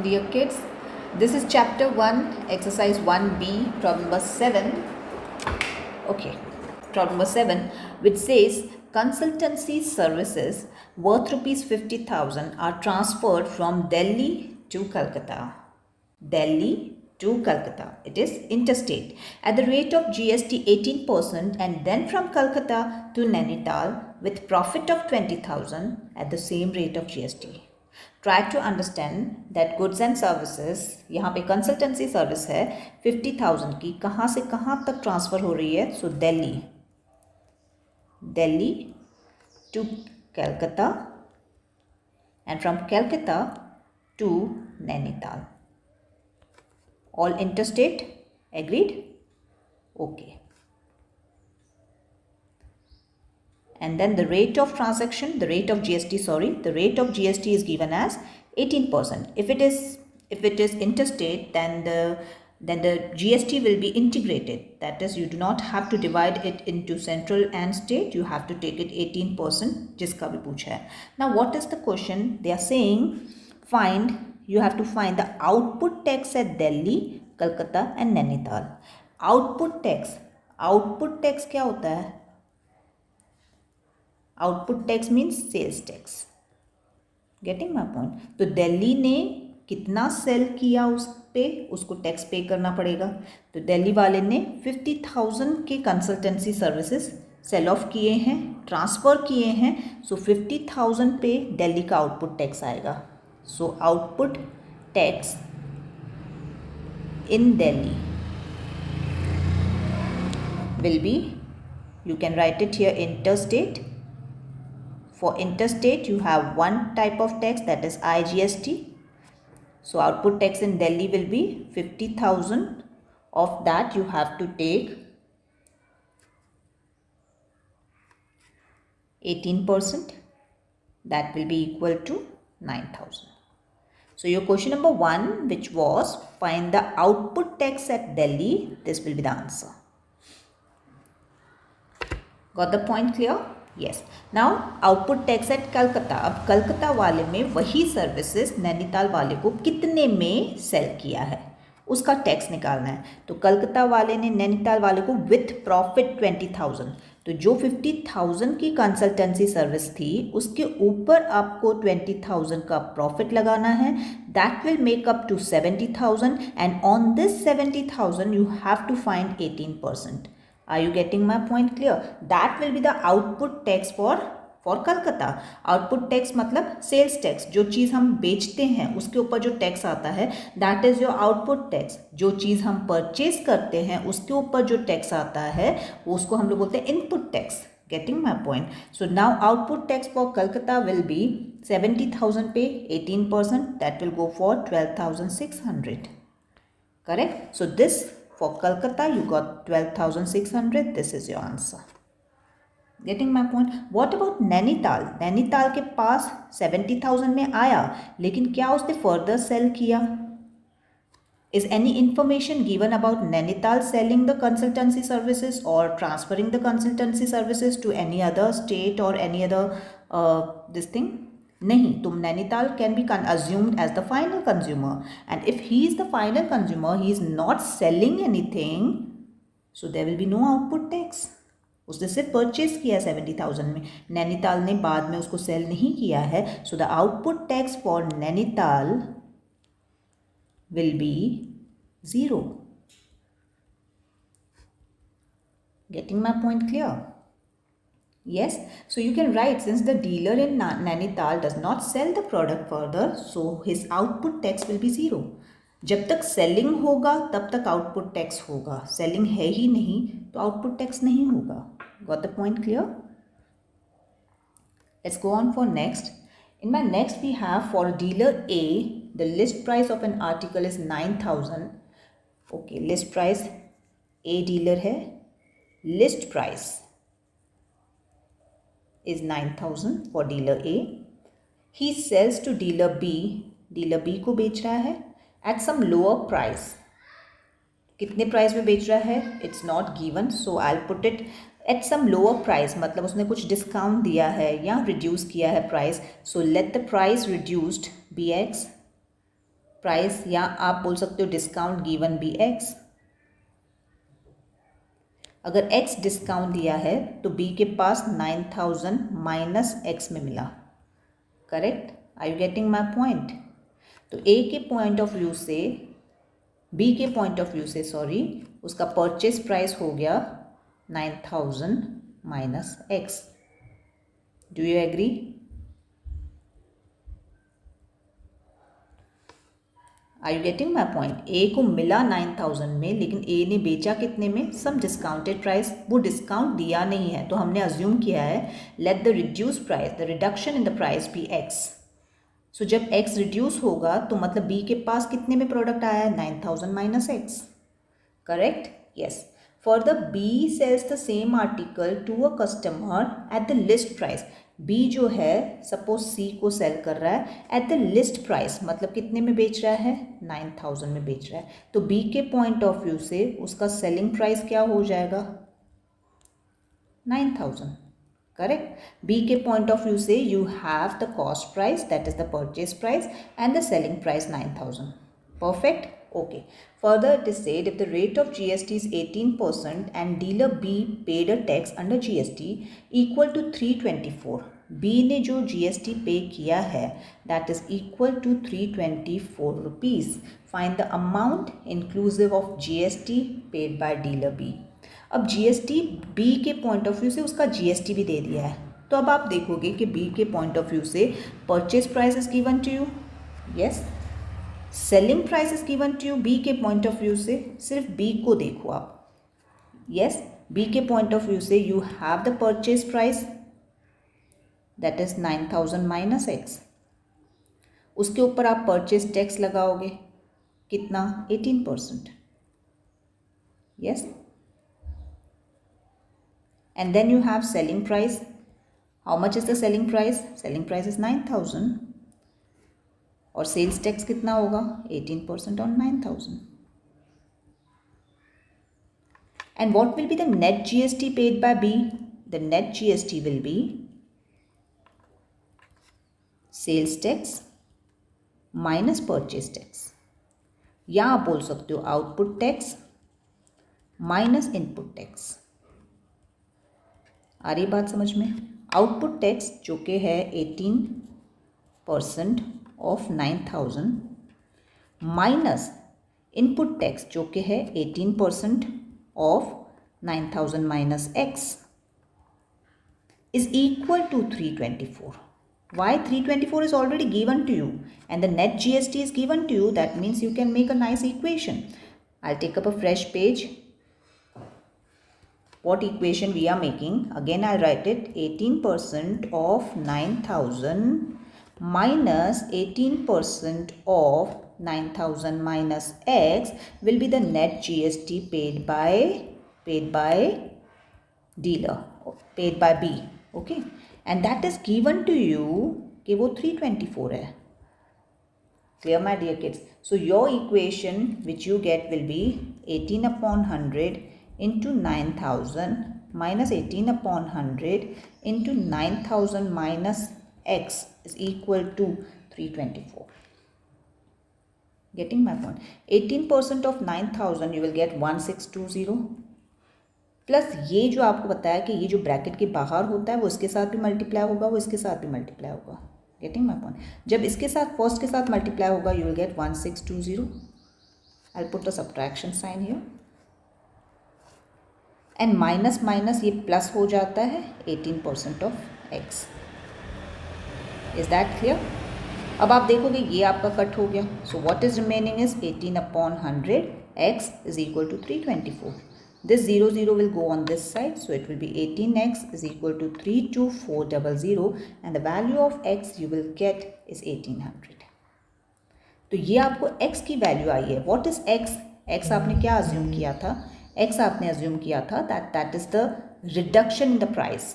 afternoon, dear kids. This is chapter 1, exercise 1B, problem number 7. Okay, problem number 7, which says consultancy services worth rupees 50,000 are transferred from Delhi to Calcutta. Delhi to Calcutta. It is interstate at the rate of GST 18% and then from Calcutta to Nainital with profit of 20,000 at the same rate of GST. Try to understand that goods and services, यहाँ पे consultancy service है 50,000 की, कहाँ से कहाँ तक transfer हो रही है. सो Delhi to Calcutta and from Calcutta to Nainital. All interstate. Agreed? Okay. And then the rate of transaction, the rate of GST is given as 18%. If it is interstate, then the GST will be integrated. That is, you do not have to divide it into central and state. You have to take it 18%. जिसका भी पूछा है. Now, what is the question? They are saying you have to find the output tax at Delhi, Calcutta and Nainital. Output tax क्या होता है? Output tax means sales tax. Getting my point. तो दिल्ली ने कितना सेल किया उस पे, उसको टैक्स पे करना पड़ेगा. तो दिल्ली वाले ने 50,000 के कंसल्टेंसी सर्विसेज सेल ऑफ किए हैं, ट्रांसफ़र किए हैं. सो 50,000 पे दिल्ली का आउटपुट टैक्स आएगा. So output tax in Delhi will be, you can write it here, interstate. For interstate, you have one type of tax, that is IGST. So output tax in Delhi will be 50,000. Of that, you have to take 18%. That will be equal to 9,000. So your question number 1, which was find the output tax at Delhi, this will be the answer. Got the point clear? Yes. Now output tax at Calcutta. अब कलकत्ता वाले में वही services Nainital वाले को कितने में cell किया है, उसका टैक्स निकालना है. तो कलकत्ता वाले ने नैनीताल वाले को विथ प्रॉफिट 20,000. तो जो 50,000 की कंसल्टेंसी सर्विस थी उसके ऊपर आपको 20,000 का प्रॉफिट लगाना है. That will make up to 70,000 and on this 70,000 you have to find 18%. Are you getting my point clear? That will be the output tax for Calcutta. Output tax मतलब sales tax. जो चीज़ हम बेचते हैं उसके ऊपर जो टैक्स आता है, that is your output tax. जो चीज़ हम परचेज करते हैं उसके ऊपर जो टैक्स आता है उसको हम लोग बोलते हैं input tax. Getting my point? So now output tax for Calcutta will be 70,000 पे 18%. That will go for 12,600. Correct? So this for Calcutta, you got 12,600. This is your answer. Getting my point? What about Nainital? Nainital के पास 70,000 में आया, लेकिन क्या उसने further sell किया? Is any information given about Nainital selling the consultancy services or transferring the consultancy services to any other state or any other this thing? नहीं. तो Nainital can be assumed as the final consumer, and if he is the final consumer, he is not selling anything, so there will be no output tax. उसने सिर्फ purchase किया 70,000 में, नैनीताल ने बाद में उसको सेल नहीं किया है. So the output tax for Nainital will be 0. Getting my point clear? Yes. So you can write, since the dealer in Nainital does not sell the product further, so his output tax will be 0. जब तक selling होगा तब तक output tax होगा. Selling है ही नहीं तो output tax नहीं होगा. Got the point clear? Let's go on for next. In my next we have for dealer A, the list price of an article is 9,000. Okay, list price A dealer है, list price is 9,000 for dealer A. He sells to dealer B. dealer B को बेच रहा है at some lower price. कितने price में बेच रहा है? It's not given, so I'll put it at some lower price. मतलब उसने कुछ डिस्काउंट दिया है या रिड्यूस किया है price. So let the price reduced be X price, या आप बोल सकते हो डिस्काउंट गिवन बी एक्स। अगर x डिस्काउंट दिया है तो b के पास 9000 माइनस x में मिला, correct? Are you getting my point? तो a के पॉइंट ऑफ व्यू से, b के पॉइंट ऑफ व्यू से सॉरी, उसका परचेज प्राइस हो गया 9000 minus x। Do you agree? Are you getting my point? A को मिला 9000 में, लेकिन ए ने बेचा कितने में? Some discounted price. वो डिस्काउंट दिया नहीं है तो हमने अज्यूम किया है let the reduce price, the reduction in the price be x. So जब एक्स रिड्यूस होगा तो मतलब बी के पास कितने में प्रोडक्ट आया है? 9000 minus x, correct? Yes. Further B sells the same article to a customer at the list price. B जो है सपोज सी को सेल कर रहा है एट द लिस्ट प्राइस, मतलब कितने में बेच रहा है? 9000 में बेच रहा है। तो बी के पॉइंट ऑफ व्यू से उसका सेलिंग प्राइस क्या हो जाएगा? 9000, करेक्ट? बी के पॉइंट ऑफ व्यू से you have the cost price, that is the purchase price, and the selling price 9000. Perfect? Okay. Further, it is said if the rate of GST is 18% and dealer B paid a tax under GST equal to 324, B ने जो GST पे किया है that is equal to 324 rupees. Find the amount inclusive of GST paid by dealer B. अब GST B के point of view से उसका GST भी दे दिया है, तो अब आप देखोगे कि B के पॉइंट ऑफ व्यू से purchase price is given to you, yes, selling price is given to you. B के पॉइंट ऑफ व्यू से सिर्फ बी को देखो आप, यस, बी के पॉइंट ऑफ व्यू से you have the purchase price that is 9000 minus x, उसके ऊपर आप परचेज टैक्स लगाओगे कितना? 18%, yes, and then you have selling price. How much is the selling price? Selling price is 9000 और sales tax कितना होगा? 18% on 9000. And what will be the net GST paid by B? The net GST will be sales tax minus purchase tax, या आप बोल सकते हो output tax minus input tax. आ रही बात समझ में? आउटपुट टैक्स जो कि है 18% ऑफ 9000 माइनस इनपुट टैक्स जो कि है 18% of 9000 minus x is equal to 324. Why 324 is already given to you and the net GST is given to you. That means you can make a nice equation. I'll take up a fresh page. What equation we are making? Again I'll write it. 18% of 9000 minus 18% of 9000 minus x will be the net GST paid by dealer, paid by B. Okay, and that is given to you कि वो 324 है. Clear my dear kids? So your equation which you get will be 18 upon 100 into 9000 minus 18 upon 100 into 9000 minus x is equal to 324. Getting my point? 18% of 9000 you will get 1620 plus ये जो आपको बताया कि ये जो ब्रैकेट के बाहर होता है वो इसके साथ भी मल्टीप्लाई होगा, वो इसके साथ भी मल्टीप्लाई होगा। Getting my point? जब इसके साथ फर्स्ट के साथ मल्टीप्लाई होगा you will get 1620. I will put the subtraction sign here and minus minus ये प्लस हो जाता है 18% of x. Is that clear? अब आप देखोगे ये आपका कट हो गया, so what is remaining is 18 upon 100 x is equal to 324. This 00 will go on this side, so it will be 18x is equal to 32400 and the value of x you will get is 1800. तो ये आपको x की value आई है. What is x? x आपने क्या assume किया था? x आपने अज्यूम किया था that is the reduction in the price.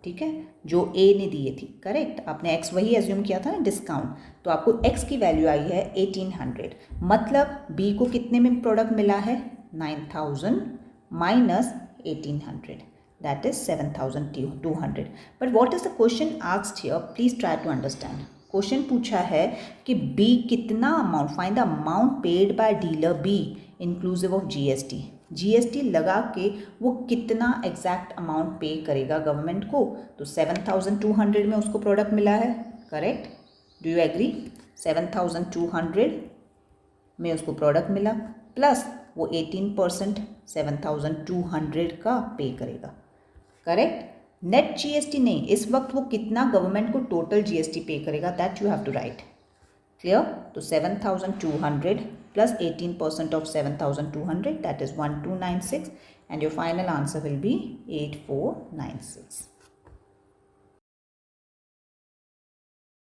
ठीक है, जो A ने दिए थी, करेक्ट? आपने x वही अज्यूम किया था ना, डिस्काउंट. तो आपको x की वैल्यू आई है 1800. मतलब B को कितने में प्रोडक्ट मिला है? 9000 minus 1800, that is 7200. But what is the question asked here? Please try to understand. Question पूछा है कि बी कितना amount, find the amount paid by dealer B inclusive of GST. GST लगा के वो कितना एग्जैक्ट अमाउंट पे करेगा गवर्नमेंट को। तो 7,200 में उसको प्रोडक्ट मिला है, करेक्ट, डू यू एग्री? 7,200 में उसको प्रोडक्ट मिला, प्लस वो 18% 7,200 का पे करेगा, करेक्ट। नेट जीएसटी नहीं, इस वक्त वो कितना गवर्नमेंट को टोटल जीएसटी पे करेगा, that you have to write, clear. तो 7,200 plus 18% of 7,200, that is 1296, and your final answer will be 8496.